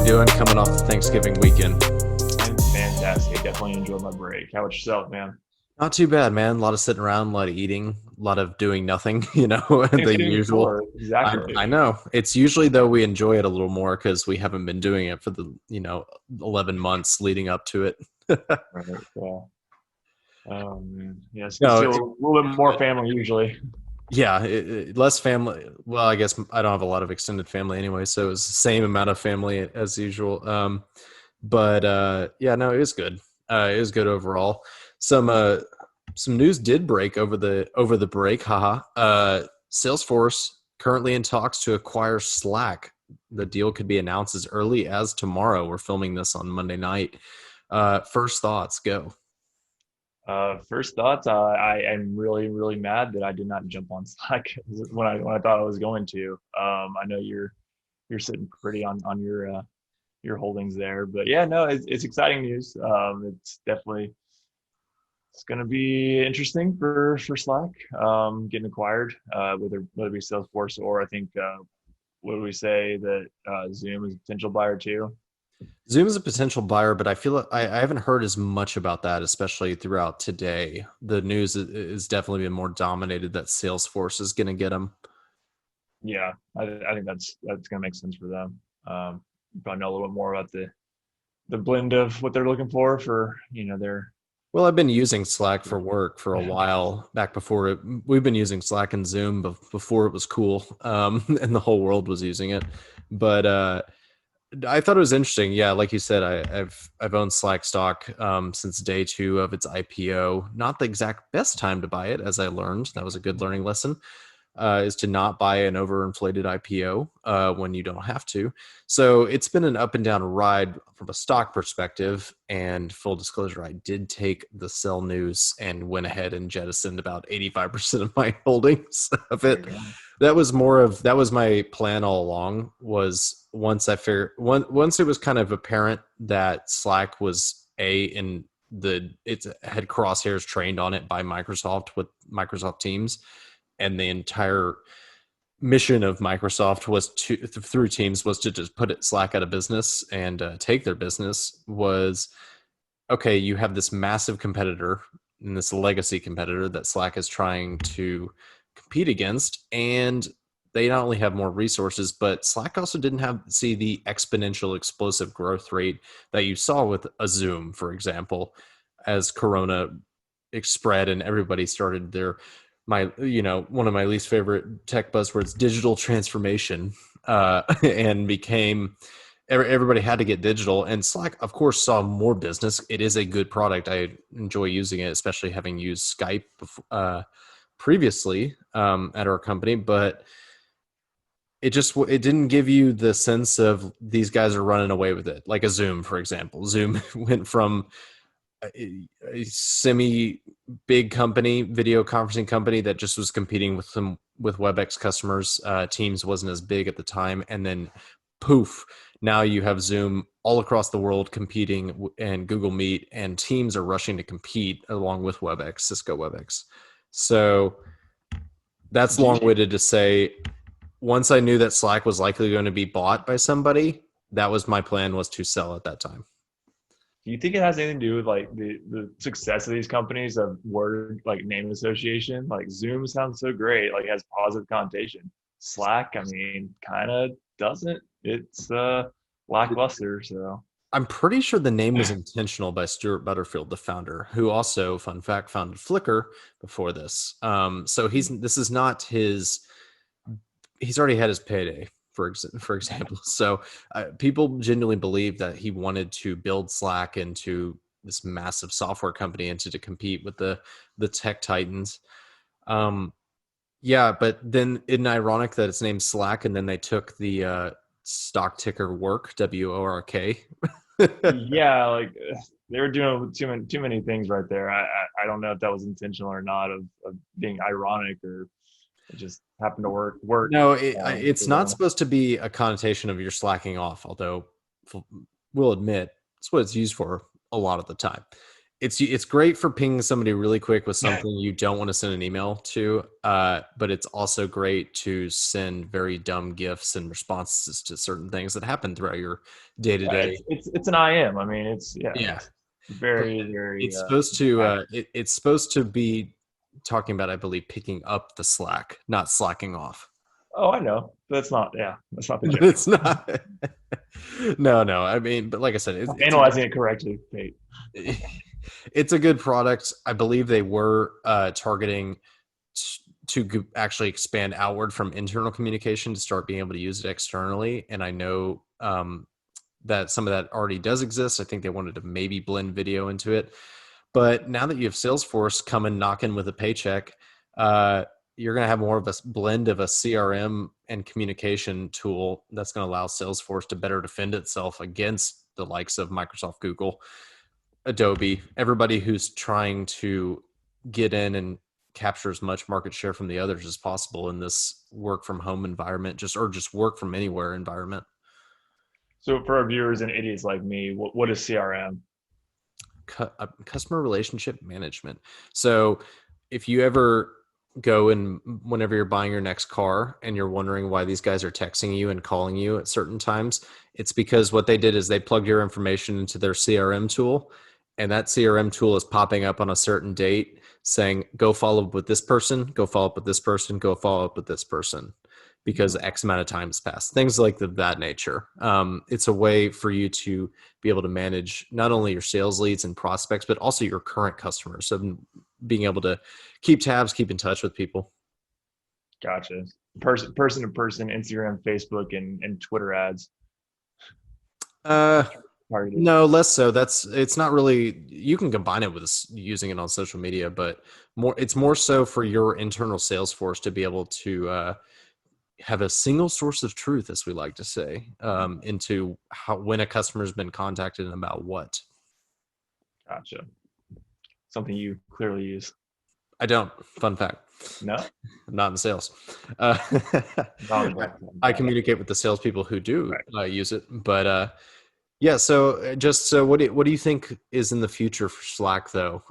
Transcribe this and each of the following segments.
you doing coming off the Thanksgiving weekend? I'm fantastic. Definitely enjoyed my break. How about yourself, man? Not too bad, man. A lot of sitting around, a lot of eating, a lot of doing nothing, the Thanksgiving usual. before, I exactly. know. It's usually, though, we enjoy it a little more because we haven't been doing it for the, 11 months leading up to it. Right. Yeah. Oh man. Yes. It's No, still a little bit more family usually. yeah, less family. Well, I guess I don't have a lot of extended family anyway, so it's the same amount of family as usual. But yeah, no, it was good. It was good overall. Some uh, some news did break over the break. Haha. Salesforce currently in talks to acquire Slack. The deal could be announced as early as tomorrow. We're filming this on Monday night. First thoughts, go. First thoughts, I am really, really mad that I did not jump on Slack when I thought I was going to. I know you're sitting pretty on your holdings there, but yeah, no, it's exciting news. It's definitely it's going to be interesting for Slack getting acquired, whether it be Salesforce or I think what do we say that Zoom is a potential buyer too? Zoom is a potential buyer, but I feel like I haven't heard as much about that, especially throughout today. The news is definitely been more dominated that Salesforce is going to get them. Yeah, I think that's going to make sense for them. You probably know a little bit more about the blend of what they're looking for their Well, I've been using Slack for work for a while. Back before we've been using Slack and Zoom before it was cool, and the whole world was using it. But I thought it was interesting. Yeah, like you said, I've owned Slack stock since day two of its IPO. Not the exact best time to buy it, as I learned. That was a good learning lesson. Is to not buy an overinflated IPO when you don't have to. So it's been an up and down ride from a stock perspective. And full disclosure, I did take the sell news and went ahead and jettisoned about 85% of my holdings of There it. you go. That was my plan all along. Was once it was kind of apparent that Slack was in it had crosshairs trained on it by Microsoft with Microsoft Teams, and the entire mission of Microsoft was to through Teams was to just put it Slack out of business and take their business. Was okay. You have this massive competitor and this legacy competitor that Slack is trying to compete against, and they not only have more resources, but Slack also didn't see the exponential explosive growth rate that you saw with a Zoom, for example, as Corona spread and everybody started their one of my least favorite tech buzzwords, digital transformation, and became everybody had to get digital. And Slack, of course, saw more business. It is a good product. I enjoy using it, especially having used Skype previously at our company, but it didn't give you the sense of these guys are running away with it, like a Zoom, for example. Zoom went from a semi big company, video conferencing company that just was competing with WebEx customers. Teams wasn't as big at the time, and then poof, now you have Zoom all across the world competing, and Google Meet and Teams are rushing to compete along with WebEx, Cisco WebEx. So that's Do you, long-winded to say. Once I knew that Slack was likely going to be bought by somebody, that was my plan, was to sell at that time. do you think it has anything to do with like the success of these companies of word like name association? Like Zoom sounds so great, like it has positive connotation. Slack, I mean, kind of doesn't. It's lackluster. So I'm pretty sure the name was intentional by Stuart Butterfield, the founder, who also, fun fact, founded Flickr before this. So this is not his. He's already had his payday, for example. So people genuinely believe that he wanted to build Slack into this massive software company and to compete with the tech titans. Um, yeah, but then isn't it ironic that it's named Slack and then they took the stock ticker WORK. yeah, like they were doing too many things right there. I don't know if that was intentional or not of being ironic or it just happened to work No, for it's not them. supposed to be a connotation of you're slacking off, although we'll admit it's what it's used for a lot of the time. it's great for pinging somebody really quick with something you don't want to send an email to, but it's also great to send very dumb gifs and responses to certain things that happen throughout your day to Yeah, day. it's an IM. I mean, Yeah, it's but very very it's supposed to accurate. it's supposed to be talking about, I believe, picking up the slack, not slacking off. Oh, I know. That's not the joke. It's not. No. I mean, but like I said, Analyzing it correctly, Pete. it's a good product. I believe they were targeting to actually expand outward from internal communication to start being able to use it externally. And I know that some of that already does exist. I think they wanted to maybe blend video into it. But now that you have Salesforce coming knocking with a paycheck, you're going to have more of a blend of a CRM and communication tool that's going to allow Salesforce to better defend itself against the likes of Microsoft, Google, Adobe, everybody who's trying to get in and capture as much market share from the others as possible in this work from home environment, just work from anywhere environment. So for our viewers and idiots like me, what is CRM? Customer relationship management. So if you ever go and whenever you're buying your next car and you're wondering why these guys are texting you and calling you at certain times, it's because what they did is they plugged your information into their CRM tool, and that CRM tool is popping up on a certain date saying, go follow up with this person, go follow up with this person, go follow up with this person, because X amount of time has passed. Things like that nature. It's a way for you to be able to manage not only your sales leads and prospects, but also your current customers. So being able to keep tabs, keep in touch with people. Gotcha. Person to person, Instagram, Facebook, and Twitter ads Uh, targeted. no, less so. It's not really. You can combine it with using it on social media, but it's more so for your internal sales force to be able to have a single source of truth, as we like to say, into how when a customer's been contacted and about what. Gotcha. Something you clearly use. I don't. Fun fact. No, I'm not in sales. Uh, I, I got it. communicate with the salespeople who do Right. use it, but yeah. So just so what do you think is in the future for Slack though?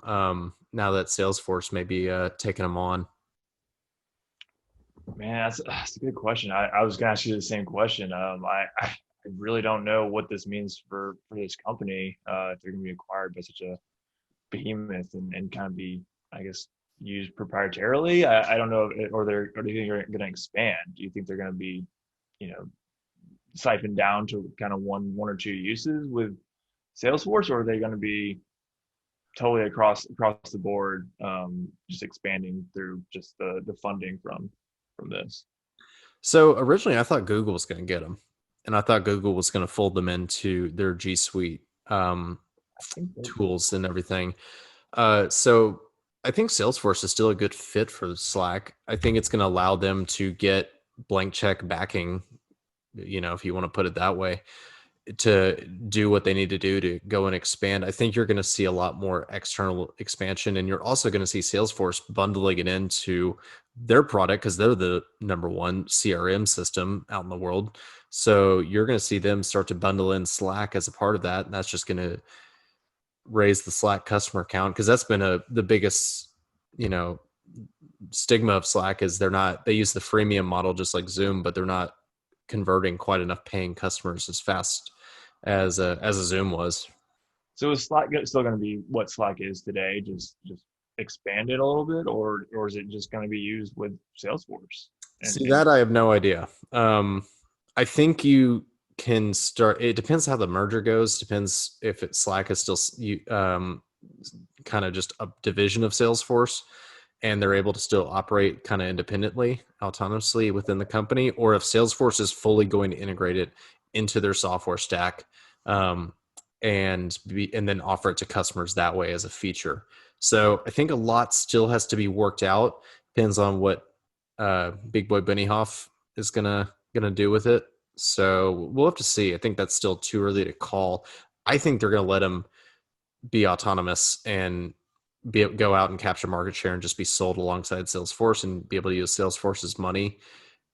Now that Salesforce may be taking them on. Man, that's a good question. I was gonna ask you the same question. I really don't know what this means for this company. If they're gonna be acquired by such a behemoth and kind of be, I guess, used proprietarily. I don't know, or do you think they're gonna expand? Do you think they're gonna be, you know, siphoned down to kind of one or two uses with Salesforce, or are they gonna be totally across the board, just expanding through just the funding from this? So originally, I thought Google was going to get them, and I thought Google was going to fold them into their G Suite I think they did. tools and everything. So I think Salesforce is still a good fit for Slack. I think it's going to allow them to get blank check backing, if you want to put it that way, to do what they need to do to go and expand. I think you're going to see a lot more external expansion, and you're also going to see Salesforce bundling it into their product because they're the number one CRM system out in the world. So you're going to see them start to bundle in Slack as a part of that, and that's just going to raise the Slack customer count because that's been the biggest, you know, stigma of Slack is they use the freemium model just like Zoom, but they're not converting quite enough paying customers as fast as a Zoom was. So is Slack still going to be what Slack is today? Just expanded a little bit, or is it just going to be used with Salesforce? See And that I have no idea. I think you can start. It depends how the merger goes. Depends if Slack is still kind of just a division of Salesforce, and they're able to still operate kind of independently, autonomously within the company, or if Salesforce is fully going to integrate it into their software stack, and then offer it to customers that way as a feature. So I think a lot still has to be worked out. Depends on what Big Boy Benioff is gonna do with it. So we'll have to see. I think that's still too early to call. I think they're gonna let them be autonomous and go out and capture market share and just be sold alongside Salesforce and be able to use Salesforce's money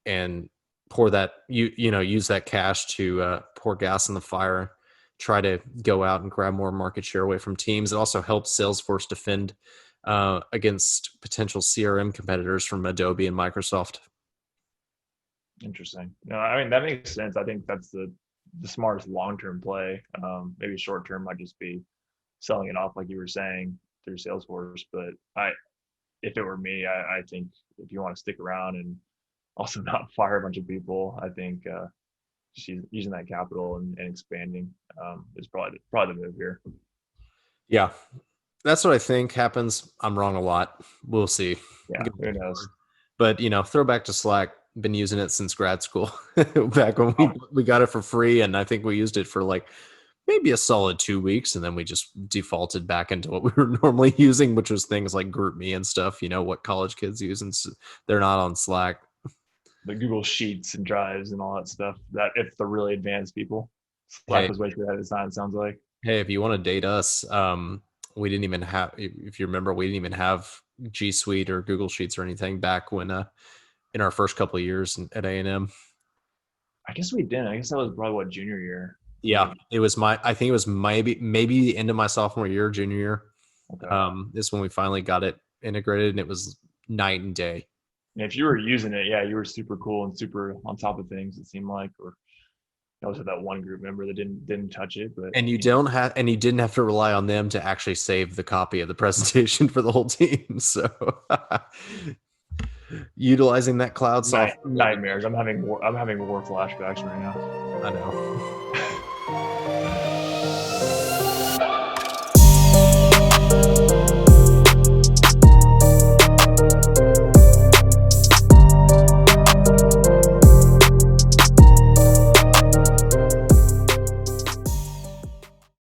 and pour that use that cash to pour gas in the fire try to go out and grab more market share away from teams. It also helps Salesforce defend against potential CRM competitors from Adobe and Microsoft. Interesting. No, I mean that makes sense. I think that's the smartest long term play. Maybe short term might just be selling it off like you were saying through Salesforce. But if it were me, I think if you want to stick around and also not fire a bunch of people, I think just using that capital and expanding is probably the move here. Yeah, that's what I think happens. I'm wrong a lot. We'll see. Yeah, who knows? But throw back to Slack. Been using it since grad school. Back when Oh, we got it for free, and I think we used it for like maybe a solid 2 weeks, and then we just defaulted back into what we were normally using, which was things like GroupMe and stuff. What college kids use, and they're not on Slack. the Google Sheets and Drives and all that stuff. That if the really advanced people, Slack Hey, was way too ahead of its time. It sounds like. hey, if you want to date us, we didn't even have. If you remember, we didn't even have G Suite or Google Sheets or anything back when in our first couple of years at A&M. I guess we didn't. I guess that was probably what junior year. Yeah, Maybe. it was I think it was maybe the end of my sophomore year, junior year. Okay. Is when we finally got it integrated, and it was night and day. And if you were using it, yeah, you were super cool and super on top of things. It seemed like, or I was with that one group member that didn't touch it, but And you didn't have to rely on them to actually save the copy of the presentation for the whole team. So utilizing that cloud software. nightmares. I'm having war flashbacks right now. I know.